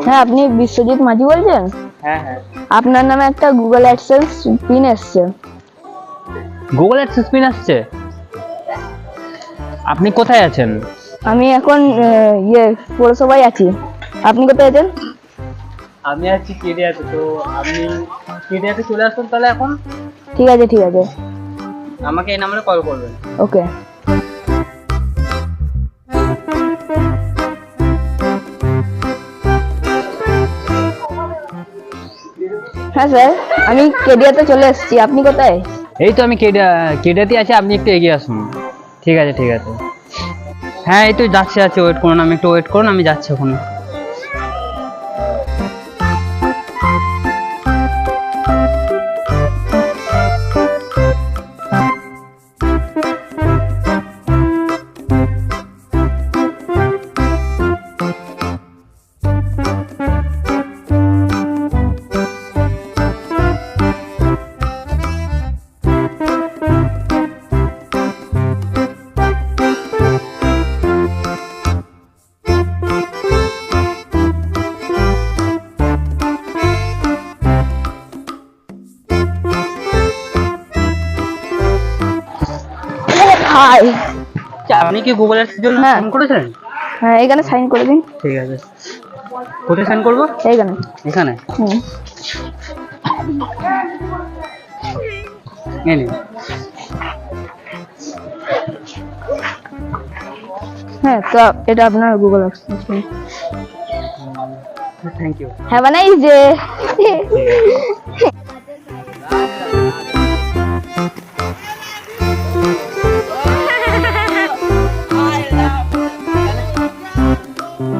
হ্যাঁ, আপনি বিশ্বজিৎ মাঝি বলছেন? হ্যাঁ হ্যাঁ, আপনার নামে একটা গুগল অ্যাডসেন্স পিন এসছে। গুগল অ্যাডসেন্স পিন আসছে? আপনি কোথায় আছেন? আমি এখন পৌরসভায় আছি। আপনি কোথায় আছেন? আমি আছি কেডিয়াতে। তো আপনি কেডিয়াতে চলে আসুন তাহলে এখন। ঠিক আছে, ঠিক আছে, আমাকে এই নাম্বারে কল করবেন। ওকে। হ্যাঁ স্যার, আমি কেডিয়াতে চলে এসেছি। আপনি কোথায়? এই তো আমি কেডিয়াতে আছি, আপনি একটু এগিয়ে আসুন। ঠিক আছে ঠিক আছে। হ্যাঁ এই তো যাচ্ছি ওয়েট করুন, আমি একটু ওয়েট করুন, আমি যাচ্ছি ওখানে। হাই। আচ্ছা, আপনি কি গুগল অ্যাডসেন্সের জন্য হ্যাঁ। ফোন করেছেন? হ্যাঁ, এখানে সাইন করে দিন। ঠিক আছে, কোথায় সাইন করবো? এইখানে। এখানে? হুম। এই নিন। হ্যাঁ, তো এটা আপনার Google AdSense pin. Thank you. Have a nice day.